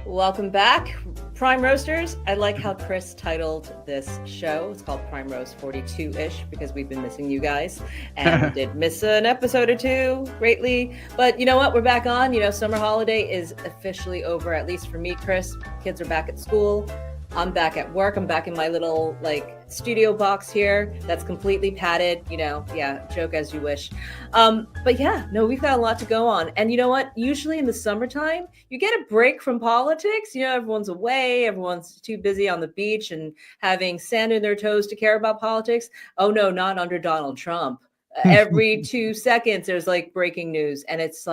Welcome back, Prime Roasters. I like how Chris titled this show. It's called Prime Roast 42-ish because we've been missing you guys and did miss an episode or two greatly. But you know what? We're back on. Summer holiday is officially over, at least for me, Chris. Kids are back at school. I'm back at work. I'm back in my little studio box here that's completely padded, joke as you wish. But we've got a lot to go on. And you know what? Usually in the summertime, you get a break from politics. Everyone's away. Everyone's too busy on the beach and having sand in their toes to care about politics. Oh no, not under Donald Trump. Every 2 seconds, there's breaking news. And it's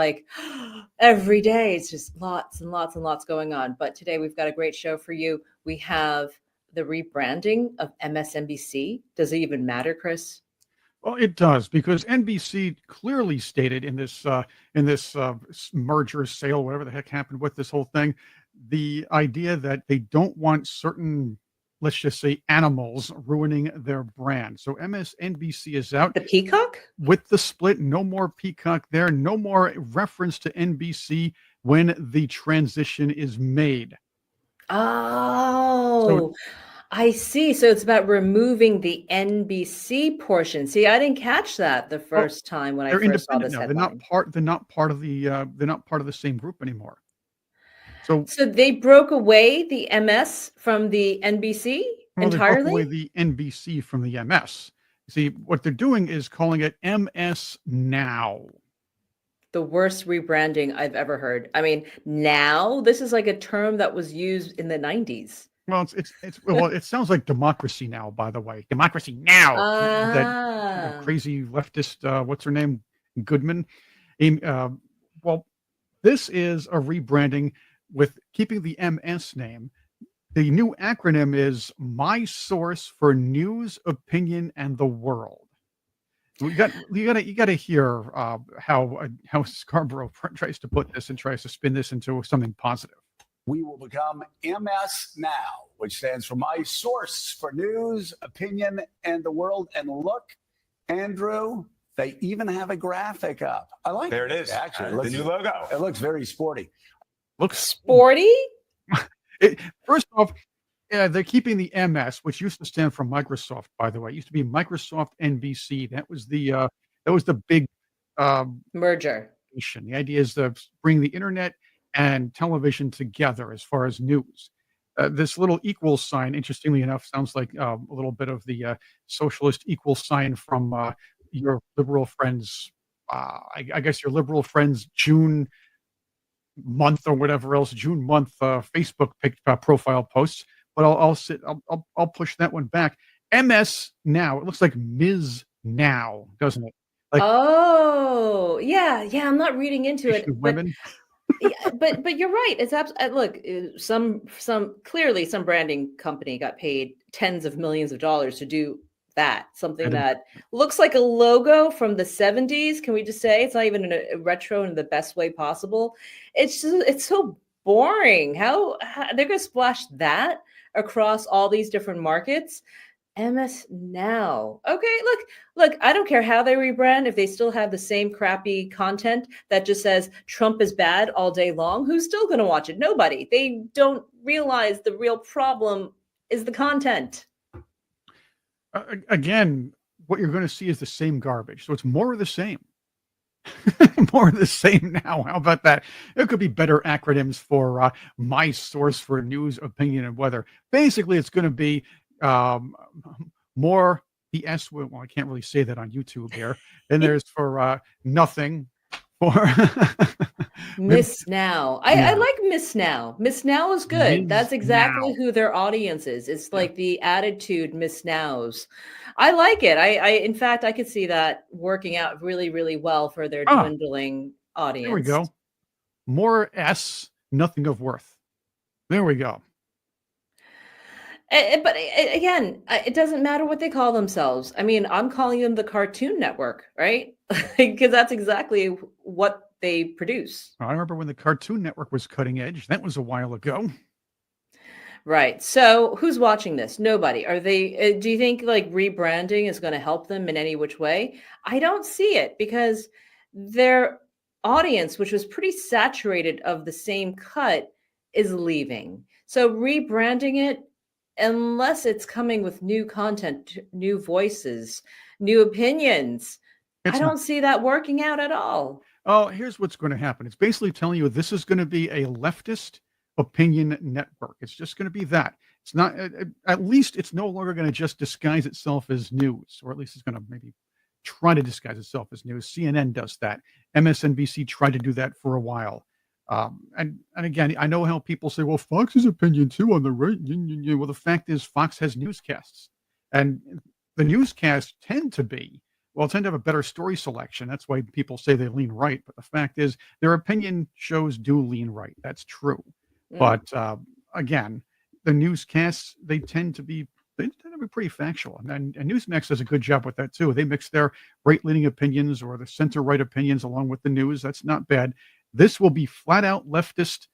every day, it's just lots and lots and lots going on. But today we've got a great show for you. We have the rebranding of MSNBC. Does it even matter, Chris? Well, it does, because NBC clearly stated in this merger, sale, whatever the heck happened with this whole thing, the idea that they don't want certain, let's just say, animals ruining their brand. So MSNBC is out. The Peacock? With the split, no more Peacock there, no more reference to NBC when the transition is made. Oh, I see. So it's about removing the NBC portion. See, I didn't catch that the first time when I first saw this headline. They're not part of the same group anymore. So they broke away the MS from the NBC entirely? They broke away the NBC from the MS. See, what they're doing is calling it MSNOW. The worst rebranding I've ever heard. I mean, now this is a term that was used in the 90s. Well, it sounds like democracy now, by the way. Democracy now. That crazy leftist, what's her name? Goodman. Well, this is a rebranding with keeping the MS name. The new acronym is My Source for News, Opinion, and the World. You got to hear how Scarborough tries to put this and tries to spin this into something positive. We will become MSNOW, which stands for My Source for News, Opinion, and the World. And look, Andrew, they even have a graphic up. I like it. There it is. Actually, the new logo. It looks very sporty. Looks sporty? First off, they're keeping the MS, which used to stand for Microsoft, by the way. It used to be Microsoft NBC. That was the big merger. The idea is to bring the internet and television together as far as news. This little equal sign, interestingly enough, sounds like a little bit of the socialist equal sign from your liberal friends. I guess your liberal friends' June month or whatever else, June month Facebook profile posts. But I'll push that one back. MS now. It looks like Ms. Now, doesn't it? Oh, yeah. I'm not reading into it. Women. But you're right. It's look, clearly some branding company got paid tens of millions of dollars to do that. Something that looks like a logo from the 70s. Can we just say it's not even a retro in the best way possible? It's so boring. How they're going to splash that across all these different markets? MSNOW. Okay, look, I don't care how they rebrand. If they still have the same crappy content that just says Trump is bad all day long, who's still going to watch it? Nobody. They don't realize the real problem is the content. Again, what you're going to see is the same garbage. So it's more of the same. More of the same now. How about that? It could be better acronyms for My Source for News, Opinion, and Weather. Basically, it's going to be more the S. Well, I can't really say that on YouTube here. Then there's for nothing. For MSNOW. I like MSNOW. MSNOW is good. That's exactly who their audience is. It's like the attitude MSNOWs. I like it. In fact, I could see that working out really, really well for their dwindling audience. There we go. More S, nothing of worth. There we go. But again, it doesn't matter what they call themselves. I mean, I'm calling them the Cartoon Network, right? Because that's exactly what they produce. I remember when the Cartoon Network was cutting edge. That was a while ago. Right. So who's watching this? Nobody. Are they? Do you think rebranding is going to help them in any which way? I don't see it, because their audience, which was pretty saturated of the same cut, is leaving. So rebranding it, unless it's coming with new content, new voices, new opinions, I don't see that working out at all. Oh, here's what's going to happen. It's basically telling you this is going to be a leftist opinion network. It's just going to be that. It's not, at least it's no longer going to just disguise itself as news, or at least it's going to maybe try to disguise itself as news. CNN does that. MSNBC tried to do that for a while. And again, I know how people say, well, Fox's opinion too on the right. Well, the fact is Fox has newscasts, and the newscasts tend to have a better story selection. That's why people say they lean right. But the fact is their opinion shows do lean right. That's true. But again, the newscasts, they tend to be pretty factual. And Newsmax does a good job with that too. They mix their right-leaning opinions or the center-right opinions along with the news. That's not bad. This will be flat-out leftist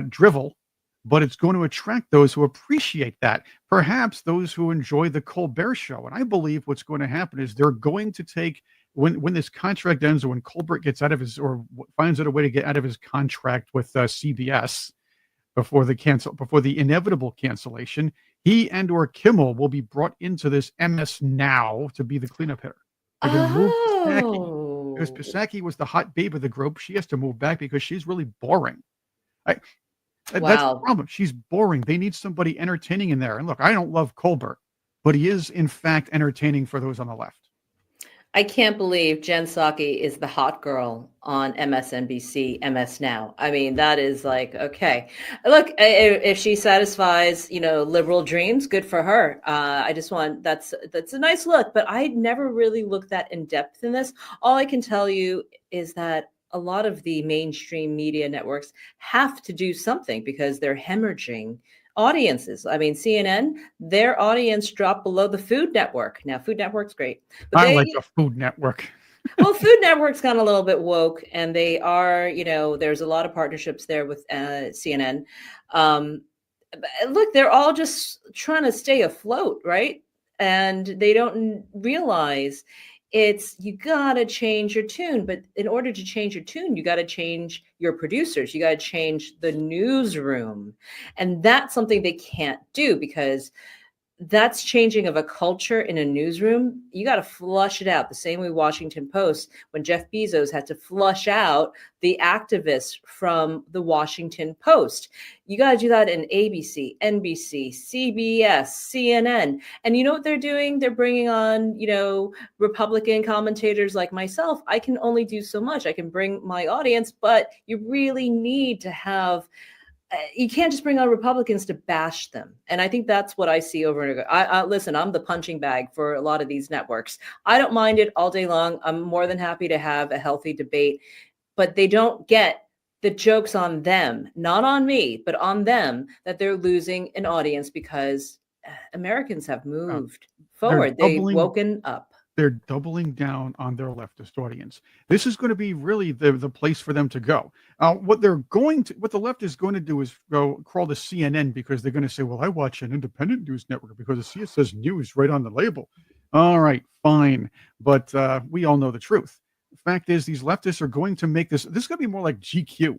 drivel, but it's going to attract those who appreciate that. Perhaps those who enjoy the Colbert Show. And I believe what's going to happen is they're going to take, when this contract ends, or when Colbert gets out of his, or finds out a way to get out of his contract with CBS before the inevitable cancellation, he and or Kimmel will be brought into this MSNOW to be the cleanup hitter. Because Psaki was the hot babe of the group. She has to move back because she's really boring. That's the problem. She's boring. They need somebody entertaining in there. And look, I don't love Colbert, but he is in fact entertaining for those on the left. I can't believe Jen Psaki is the hot girl on MSNBC, MSNOW. I mean, that is like, okay. Look, if she satisfies, liberal dreams, good for her. I just want, that's a nice look, but I never really looked that in depth in this. All I can tell you is that a lot of the mainstream media networks have to do something because they're hemorrhaging audiences. I mean, CNN, their audience dropped below the Food Network. Now, Food Network's great. But I like the Food Network. Well, Food Network's gone a little bit woke, and they are, there's a lot of partnerships there with CNN. Look, they're all just trying to stay afloat, right? And they don't realize you got to change your tune. But in order to change your tune, you got to change your producers. You got to change the newsroom. And that's something they can't do because that's changing of a culture in a newsroom. You got to flush it out the same way Washington Post, when Jeff Bezos had to flush out the activists from the Washington Post. You got to do that in ABC, NBC, CBS, CNN. And you know what they're doing? They're bringing on, Republican commentators like myself. I can only do so much. I can bring my audience, but you really need to have you can't just bring on Republicans to bash them. And I think that's what I see over and over. Listen, I'm the punching bag for a lot of these networks. I don't mind it all day long. I'm more than happy to have a healthy debate, but they don't get the joke's on them, not on me, but on them, that they're losing an audience because Americans have moved forward. They've woken up. They're doubling down on their leftist audience. This is going to be really the place for them to go. What the left is going to do is go crawl to CNN because they're going to say, well, I watch an independent news network because it says news right on the label. All right, fine. But we all know the truth. The fact is these leftists are going to make this is going to be more like GQ.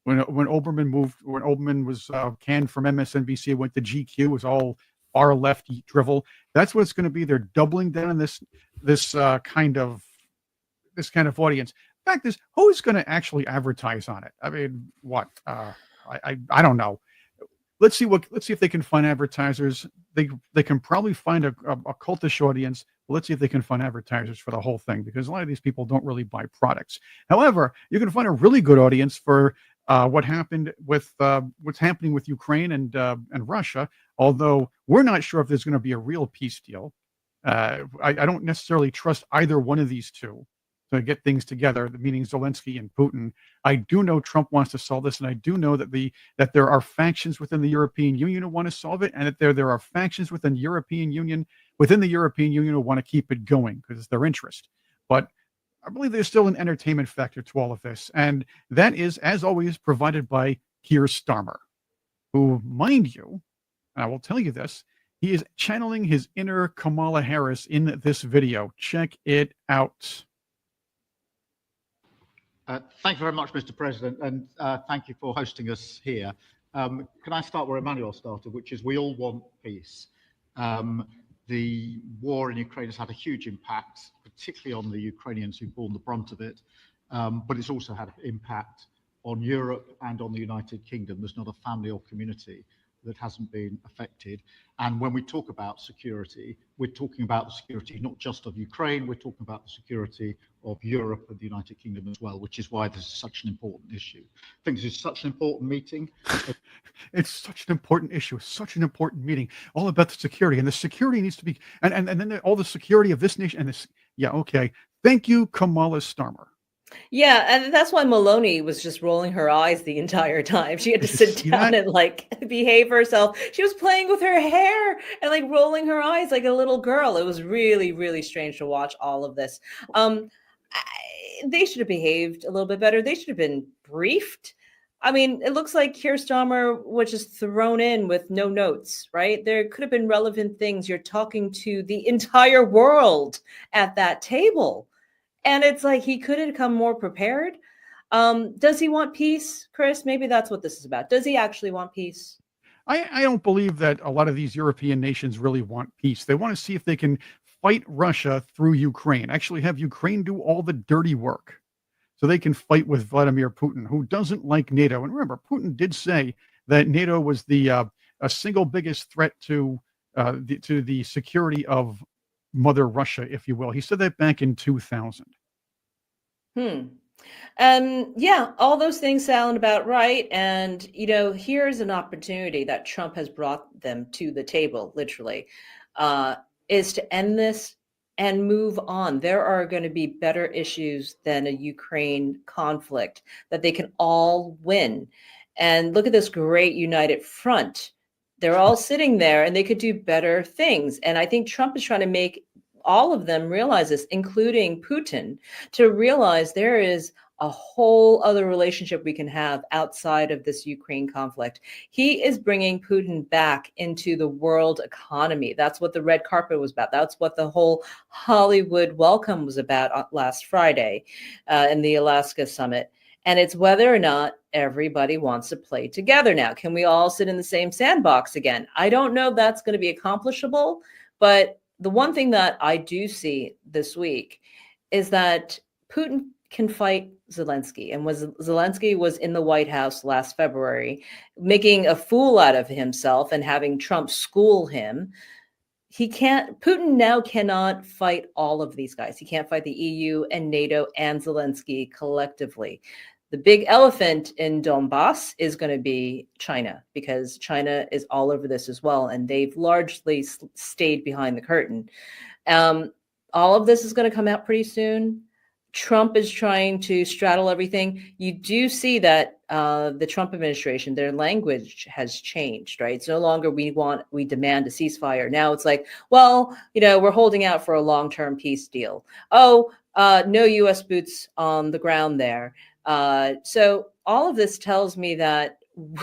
When Oberman was canned from MSNBC, went to GQ, it was all far left drivel. That's what it's going to be. They're doubling down on this kind of audience. The fact is, who is going to actually advertise on it? I mean, what? I don't know. Let's see if they can find advertisers. They can probably find a cultish audience. But let's see if they can find advertisers for the whole thing, because a lot of these people don't really buy products. However, you can find a really good audience for what's happening with Ukraine and Russia. Although we're not sure if there's going to be a real peace deal. I don't necessarily trust either one of these two to get things together, meaning Zelenskyy and Putin. I do know Trump wants to solve this, and I do know that there are factions within the European Union who want to solve it, and that there are factions within the European Union who want to keep it going because it's their interest. But I believe there's still an entertainment factor to all of this, and that is, as always, provided by Kier Starmer, who, mind you, and I will tell you this, he is channeling his inner Kamala Harris in this video. Check it out. Thank you very much, Mr. President, and thank you for hosting us here. Can I start where Emmanuel started, which is we all want peace. The war in Ukraine has had a huge impact, particularly on the Ukrainians who've borne the brunt of it, but it's also had an impact on Europe and on the United Kingdom. There's not a family or community that hasn't been affected. And when we talk about security, we're talking about the security not just of Ukraine, we're talking about the security of Europe and the United Kingdom as well, which is why this is such an important issue. I think this is such an important meeting. It's such an important issue, such an important meeting, all about the security. And the security needs to be, and then all the security of this nation and this, yeah, okay. Thank you, Kamala Starmer. Yeah, and that's why Maloney was just rolling her eyes the entire time. She had to sit down and like behave herself. She was playing with her hair and like rolling her eyes like a little girl. It was really, really strange to watch all of this. They should have behaved a little bit better. They should have been briefed. I mean, it looks like Kier Starmer was just thrown in with no notes, right? There could have been relevant things. You're talking to the entire world at that table. And it's like he could have come more prepared. Does he want peace, Chris? Maybe that's what this is about. Does he actually want peace? I don't believe that a lot of these European nations really want peace. They want to see if they can fight Russia through Ukraine, actually have Ukraine do all the dirty work so they can fight with Vladimir Putin, who doesn't like NATO. And remember, Putin did say that NATO was the a single biggest threat to the security of Mother Russia, if you will. He said that back in 2000. Yeah, all those things sound about right. And, you know, here's an opportunity that Trump has brought them to the table, literally, is to end this and move on. There are going to be better issues than a Ukraine conflict that they can all win. And look at this great united front. They're all sitting there and they could do better things. And I think Trump is trying to make all of them realize this, including Putin, to realize there is a whole other relationship we can have outside of this Ukraine conflict. He is bringing Putin back into the world economy. That's what the red carpet was about. That's what the whole Hollywood welcome was about last Friday in the Alaska summit. And it's whether or not everybody wants to play together now. Can we all sit in the same sandbox again? I don't know if that's going to be accomplishable, but the one thing that I do see this week is that Putin can fight Zelenskyy. And Zelenskyy was in the White House last February, making a fool out of himself and having Trump school him. Putin now cannot fight all of these guys. He can't fight the EU and NATO and Zelenskyy collectively. The big elephant in Donbass is going to be China, because China is all over this as well. And they've largely stayed behind the curtain. All of this is going to come out pretty soon. Trump is trying to straddle everything. You do see that the Trump administration, their language has changed, right? It's no longer we demand a ceasefire. Now it's like, well, you know, we're holding out for a long-term peace deal. Oh, no U.S. boots on the ground there. So all of this tells me that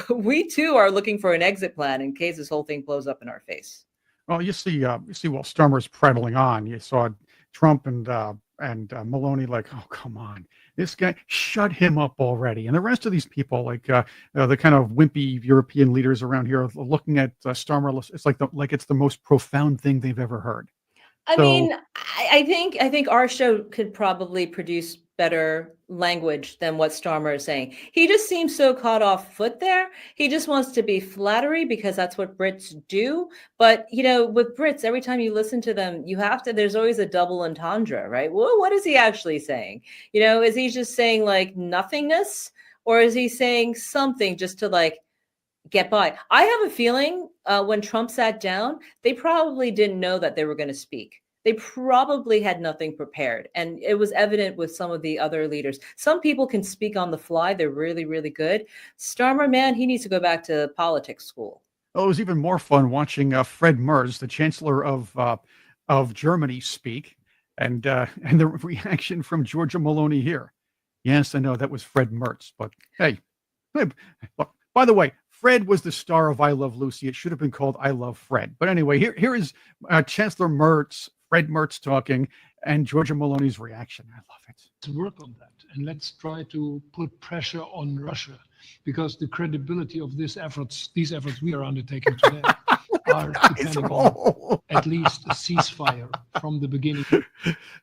we too are looking for an exit plan in case this whole thing blows up in our face. Well, you see, while Starmer's prattling on, you saw Trump and Maloney like, oh, come on, this guy, shut him up already. And the rest of these people, like the kind of wimpy European leaders around here, are looking at Starmer. It's like it's the most profound thing they've ever heard. I mean, I think our show could probably produce better language than what Starmer is saying. He just seems so caught off foot there. He just wants to be flattery because that's what Brits do. But, you know, with Brits, every time you listen to them, there's always a double entendre, right? Well, what is he actually saying? You know, is he just saying like nothingness, or is he saying something just to like get by? I have a feeling when Trump sat down, they probably didn't know that they were going to speak. They probably had nothing prepared. And it was evident with some of the other leaders. Some people can speak on the fly. They're really, really good. Starmer, man, he needs to go back to politics school. Oh, it was even more fun watching Fred Mertz, the Chancellor of Germany, speak, and the reaction from Giorgia Maloney here. Yes, I know that was Fred Mertz, but hey, look, by the way, Fred was the star of I Love Lucy. It should have been called I Love Fred. But anyway, here is Chancellor Mertz, Fred Mertz talking, and Giorgia Maloney's reaction. I love it. To work on that, and let's try to put pressure on Russia because the credibility of these efforts we are undertaking today are depending on at least a ceasefire from the beginning.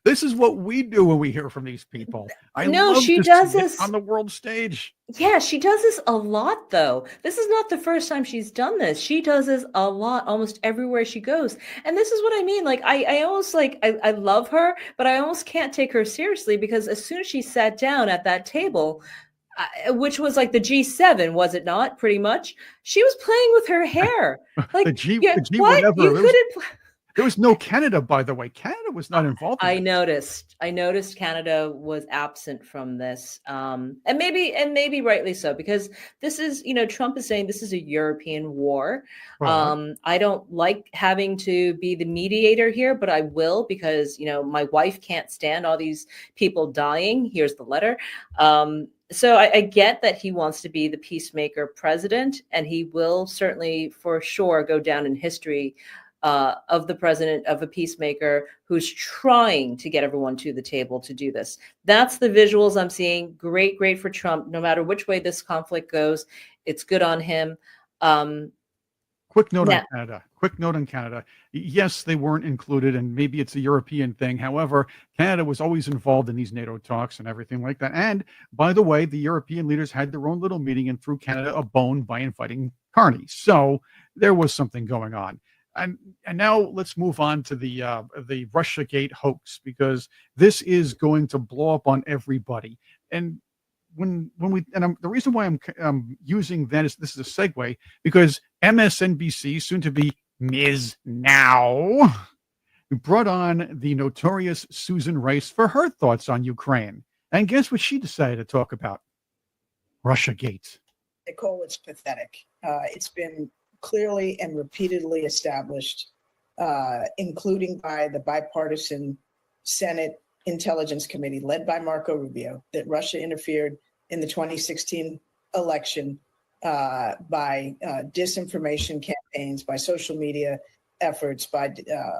This is what we do when we hear from these people. She to does see it this on the world stage. Yeah, she does this a lot, though. This is not the first time she's done this. She does this a lot, almost everywhere she goes. And this is what I mean. Like, I almost I love her, but I almost can't take her seriously because as soon as she sat down at that table, which was like the G7, was it not? Pretty much, she was playing with her hair. Like the G what? whatever. You couldn't. There was no Canada, by the way. Canada was not involved. I noticed Canada was absent from this, and maybe rightly so, because this is, Trump is saying this is a European war. Right. I don't like having to be the mediator here, but I will, because my wife can't stand all these people dying. Here's the letter. So I get that he wants to be the peacemaker president, and he will certainly, for sure, go down in history of the president, of a peacemaker who's trying to get everyone to the table to do this. That's the visuals I'm seeing. Great for Trump. No matter which way this conflict goes, it's good on him. Quick note on Canada. Yes, they weren't included, and maybe it's a European thing. However, Canada was always involved in these NATO talks and everything like that. And by the way, the European leaders had their own little meeting and threw Canada a bone by inviting Carney. So there was something going on. And now let's move on to the Russiagate hoax, because this is going to blow up on everybody. And the reason why I'm using that is this is a segue, because MSNBC, soon to be MSNOW, brought on the notorious Susan Rice for her thoughts on Ukraine. And guess what she decided to talk about? Russiagate. Nicole, it's pathetic. It's been clearly and repeatedly established, including by the bipartisan Senate Intelligence Committee led by Marco Rubio, that Russia interfered in the 2016 election by disinformation campaigns, by social media efforts, by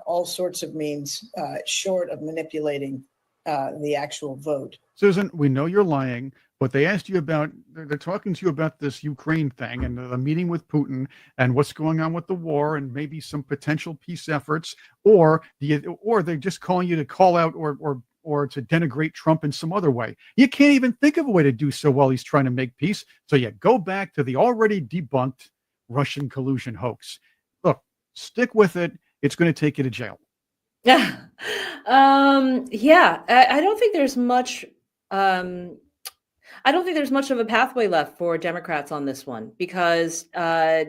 all sorts of means, short of manipulating the actual vote. Susan, we know you're lying, but they asked you about, they're talking to you about this Ukraine thing and the meeting with Putin and what's going on with the war and maybe some potential peace efforts, or they're just calling you to call out or to denigrate Trump in some other way. You can't even think of a way to do so while he's trying to make peace. So you go back to the already debunked Russian collusion hoax. Look, stick with it. It's going to take you to jail. Yeah. I don't think there's much. I don't think there's much of a pathway left for Democrats on this one, because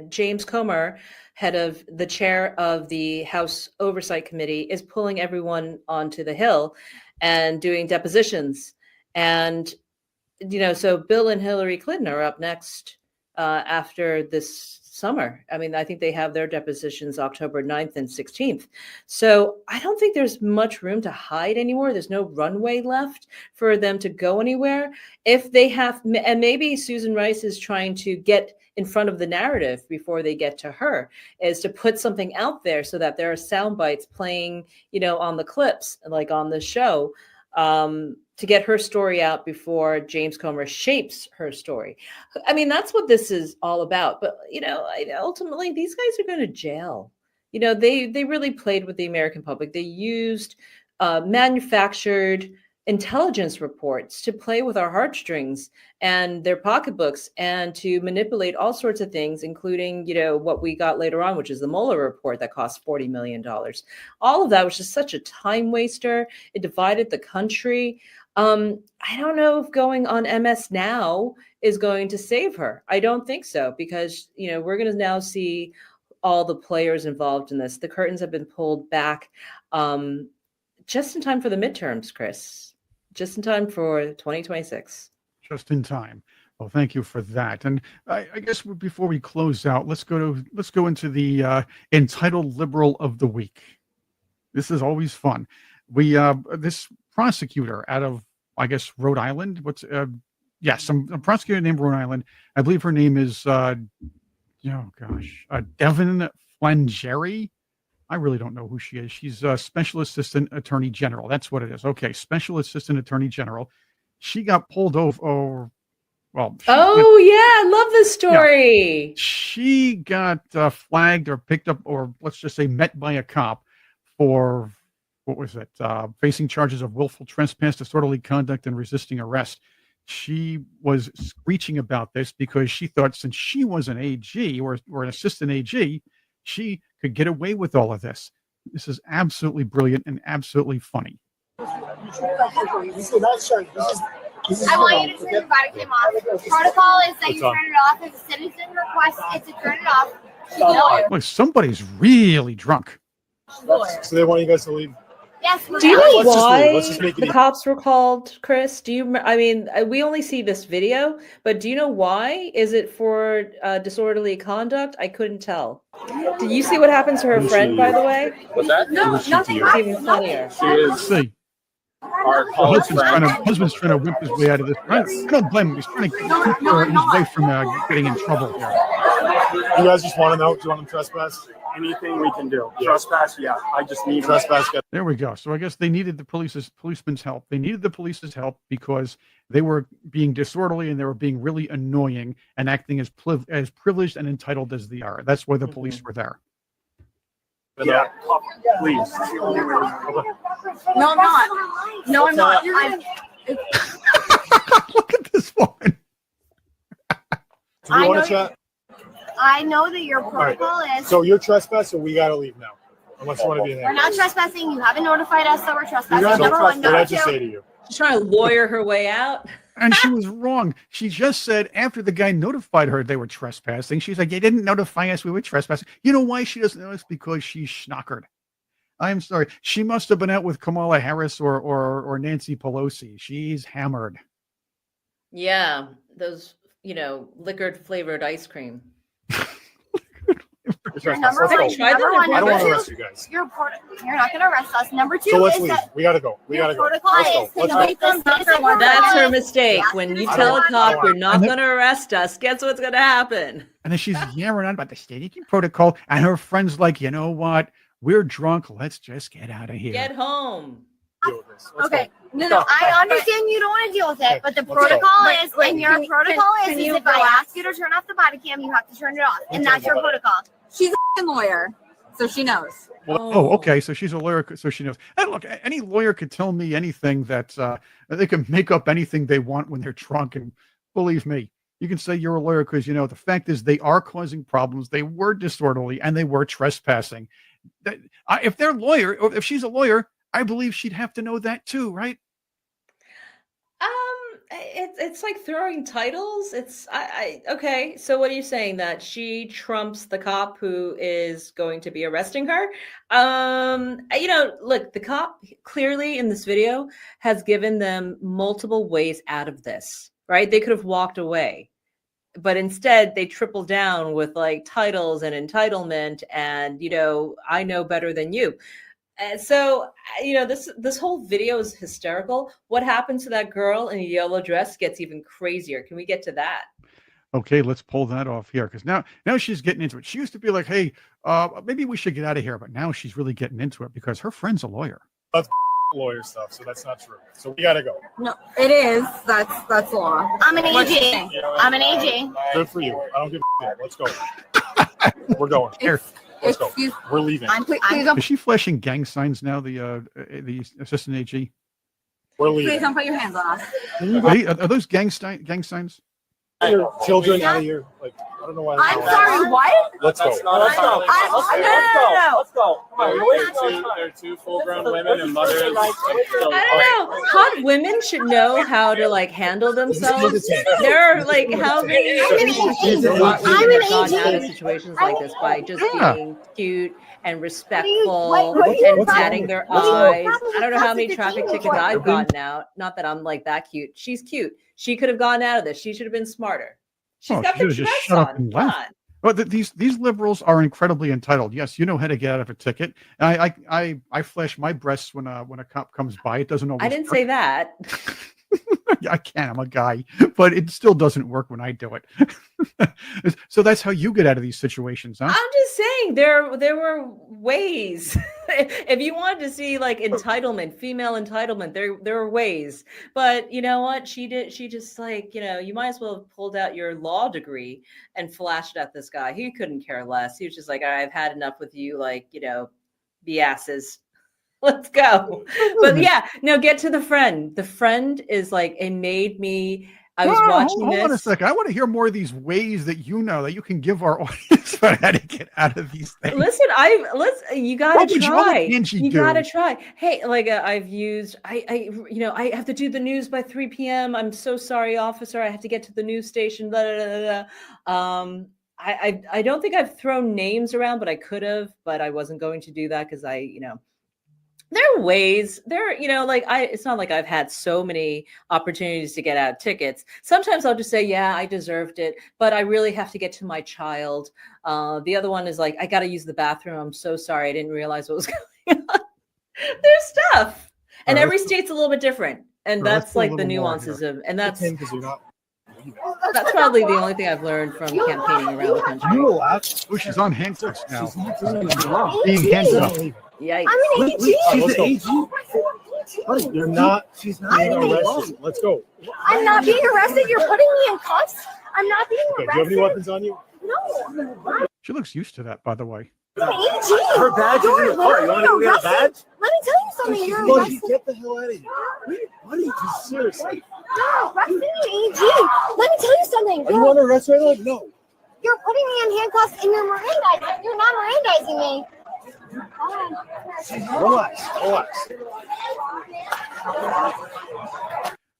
James Comer, the chair of the House Oversight Committee, is pulling everyone onto the Hill and doing depositions. And, so Bill and Hillary Clinton are up next after this summer. I mean, I think they have their depositions October 9th and 16th. So I don't think there's much room to hide anymore. There's no runway left for them to go anywhere. If they have, and maybe Susan Rice is trying to get in front of the narrative before they get to her, is to put something out there so that there are sound bites playing, on the clips, like on the show, to get her story out before James Comer shapes her story. I mean, that's what this is all about. But, ultimately, these guys are going to jail. They really played with the American public. They used manufactured intelligence reports to play with our heartstrings and their pocketbooks and to manipulate all sorts of things, including, what we got later on, which is the Mueller report that cost $40 million. All of that was just such a time waster. It divided the country. I don't know if going on MSNOW is going to save her. I don't think so, because, we're going to now see all the players involved in this. The curtains have been pulled back just in time for the midterms, Chris. Just in time for 2026. Just in time. Well, thank you for that. And I guess before we close out, let's go into the entitled liberal of the week. This is always fun. This prosecutor out of, I guess, Rhode Island. Some prosecutor named Rhode Island. I believe her name is Devin Flangeri. I really don't know who she is. She's a Special Assistant Attorney General. That's what it is. Okay, Special Assistant Attorney General. She got pulled over. Well, Oh yeah, I love this story. she got flagged or picked up, or let's just say met by a cop for, what was it? Facing charges of willful trespass, disorderly conduct, and resisting arrest. She was screeching about this because she thought since she was an AG or an assistant AG, she could get away with all of this. This is absolutely brilliant and absolutely funny. I want you to turn your Bodycam off. Protocol is that you turn it off. If a citizen requests it to turn it off, Look, somebody's really drunk. So they want you guys to leave. yes. Do you know Let's just why leave. Let's just make it the easy. cops were called, Chris? Do you? I mean, we only see this video, but do you know why? Is it for disorderly conduct? I couldn't tell. Did you see what happens to her friend, by the way? What's that? No, nothing. It's even funnier. She is Let's see. our The college husband's trying to whip his way out of this. I don't blame him. He's trying to keep his way from getting in trouble here. You guys just want to know? Do you want them trespass? Anything we can do. Trespass, yeah. I just need trespass. There we go. So I guess they needed the policeman's help. They needed the police's help because they were being disorderly and they were being really annoying and acting as privileged and entitled as they are. That's why the police were there. Yeah, please. No, I'm not. No, I'm not. Look at this woman. Do I you want know to chat? I know that your right. protocol is. So you're trespassing, we got to leave now. Unless you want to be in We're there. not trespassing. You haven't notified us that we're trespassing. So Number one. what did I Number just say two. to you? She's trying to lawyer her way out. And she was wrong. She just said after the guy notified her they were trespassing, she's like, "You didn't notify us we were trespassing." You know why she doesn't know? It's because she's schnockered. I'm sorry. She must have been out with Kamala Harris or Nancy Pelosi. She's hammered. Yeah, those liquor flavored ice cream. You're Number trespassing. Let's one. go. Try Number that one. I don't Number want to two. arrest you guys. You're not going to arrest us. Number two So let's is leave. that We got to go. We got your to go. protocol Let's go. is to Let's delete go. this citizen That's her report. mistake. Yes, When you I tell a don't cop want- you're not And going to arrest us, guess what's going to happen? And then she's yammering on about the state protocol. And her friend's like, you know what? We're drunk. Let's just get out of here. Get home. Deal with this. Let's Okay. go. No, I understand you don't want to deal with Okay, it, but the let's go. protocol Wait, is, wait, and your can you- protocol can is you if I relax? ask you to turn off the body cam, you have to turn it off, and Okay. that's your protocol. She's a f***ing lawyer, so she knows. Oh, okay. So she's a lawyer, so she knows. And look, any lawyer could tell me anything that they can make up anything they want when they're drunk. And believe me, you can say you're a lawyer because the fact is they are causing problems. They were disorderly and they were trespassing. If they're lawyer, or if she's a lawyer, I believe she'd have to know that too, right? It's like throwing titles. Okay. So what are you saying, that she trumps the cop who is going to be arresting her? Look, the cop clearly in this video has given them multiple ways out of this, right? They could have walked away, but instead they triple down with like titles and entitlement and, I know better than you. And so, this whole video is hysterical. What happens to that girl in a yellow dress gets even crazier. Can we get to that? Okay, let's pull that off here because now she's getting into it. She used to be like, "Hey, maybe we should get out of here," but now she's really getting into it because her friend's a lawyer. Lawyer stuff, so that's not true. So we got to go. No, it is. That's law. I'm an What do you AG. think? I'm an AG. Good for you. I don't give a shit. Let's go. We're going. Here. Let's go. Excuse. We're leaving. Please don't. Is she flashing gang signs now? The assistant AG. We're Please leaving. don't put your hands on us. Are those gang signs? Your children out of here. Like, I don't know why. I'm sorry. What? Let's go. No. Let's go. They're two full-grown women and mothers. I don't know. Hot women should know how to handle themselves. There are how many instances of hot I'm women an have gotten out of AG. situations like this by just Yeah. being cute and respectful Wait, and what's patting wrong? their What's wrong? eyes. I don't know how many traffic tickets I've gotten out. Not that I'm that cute. She's cute. She could have gotten out of this. She should have been smarter. She's Oh, got she the should've just dress shut up on. and Come left. on. But these liberals are incredibly entitled. Yes, you know how to get out of a ticket. And I flash my breasts when a cop comes by. It doesn't always. I didn't work. say that. Yeah, I can. I'm a guy, but it still doesn't work when I do it. So that's how you get out of these situations, huh? I'm just saying there were ways. if you wanted to see like entitlement, female entitlement, there are ways. But you know what? She just like, you might as well have pulled out your law degree and flashed at this guy. He couldn't care less. He was just like, I've had enough with you, like, be asses. Let's go. But yeah, no, get to the friend. The friend is like, it made me. I was watching this. Hold on a second. I want to hear more of these ways that that you can give our audience for how to get out of these things. Listen, you gotta try. You gotta try. Hey, like I've used, I have to do the news by 3 p.m. I'm so sorry, officer. I have to get to the news station. Blah, blah, blah, blah. I don't think I've thrown names around, but I could have, but I wasn't going to do that because there are ways it's not like I've had so many opportunities to get out tickets. Sometimes I'll just say, yeah, I deserved it, but I really have to get to my child. The other one is like, I got to use the bathroom. I'm so sorry. I didn't realize what was going on. There's stuff. And every state's a little bit different. And that's like the nuances of, and that's probably the only thing I've learned from campaigning around the country. Oh, she's on handcuffs now. Being handcuffed. Yikes. I'm an AG. She's an AG. Buddy, you're not. She's not being arrested. Let's go. I'm not being arrested. You're putting me in cuffs. I'm not being Okay, arrested. do you have any weapons on you? No. She looks used to that, by the way. I'm an AG. Her badge is in the car. You want to go get a badge? Let me tell you something. You're Buddy, arrested. get the hell out of here. Buddy, just seriously. No, arresting an AG. Let me tell you something. You want to arrest right now? No. You're putting me in handcuffs and you're Mirandizing. You're not Mirandizing me. Relax.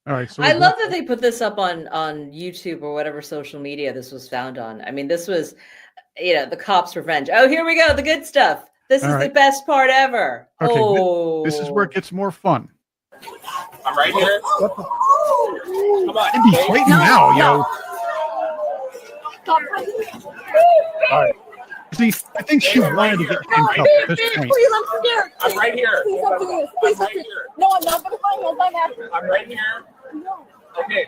All right. So I love that they put this up on YouTube or whatever social media this was found on. I mean, this was, the cops' revenge. Oh, here we go. The good stuff. This is the best part ever. Okay, this is where it gets more fun. I'm right here. Come on. Indy, wait now, All right. See, I think she wanted to get handcuffed at this point. Please, I'm scared. I'm right here. Please, I'm serious. Please, I'm serious. No, I'm not going to find one. I'm after. I'm right here. No. Okay.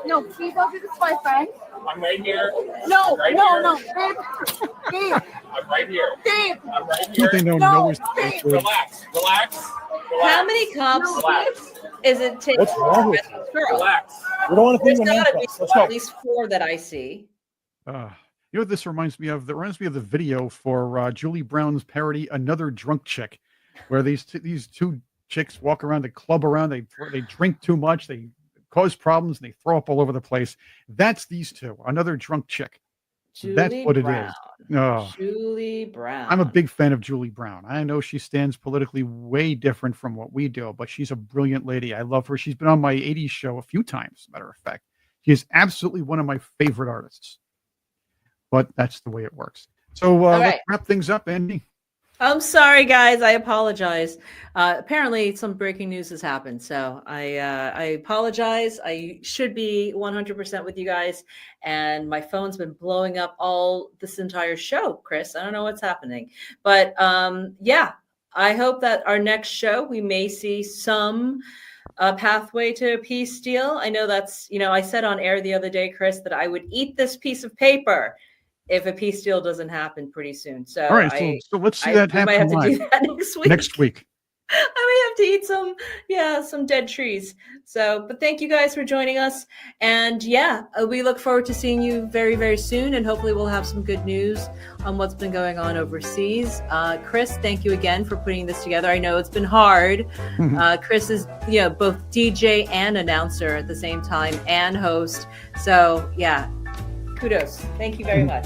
No, please don't do this to my friend. I'm right here. No, right no, here. no. Babe. I'm right here. Babe. I'm right You here. think they'll No, know his babe. password? Relax. How many cops is it taking? What's wrong with you? Relax. We don't want to There's put you in got to be handcuffs. Let's go. at least 4 that I see. You know what this reminds me of? That reminds me of the video for Julie Brown's parody, Another Drunk Chick, where these two chicks walk around the club around. They drink too much. They cause problems. And they throw up all over the place. That's these two. Another drunk chick. That's what it is. Oh. Julie Brown. I'm a big fan of Julie Brown. I know she stands politically way different from what we do, but she's a brilliant lady. I love her. She's been on my 80s show a few times, as a matter of fact. She is absolutely one of my favorite artists. But that's the way it works. So let's wrap things up, Andy. I'm sorry, guys. I apologize. Apparently, some breaking news has happened. So I apologize. I should be 100% with you guys. And my phone's been blowing up all this entire show, Chris. I don't know what's happening. But yeah, I hope that our next show, we may see some pathway to a peace deal. I know that's, I said on air the other day, Chris, that I would eat this piece of paper if a peace deal doesn't happen pretty soon. So all right, so let's see that happen. I might have to do that next week. I may have to eat some dead trees. So, but thank you guys for joining us. And yeah, we look forward to seeing you very, very soon. And hopefully we'll have some good news on what's been going on overseas. Chris, thank you again for putting this together. I know it's been hard. Chris is, both DJ and announcer at the same time and host. So yeah, kudos. Thank you very much.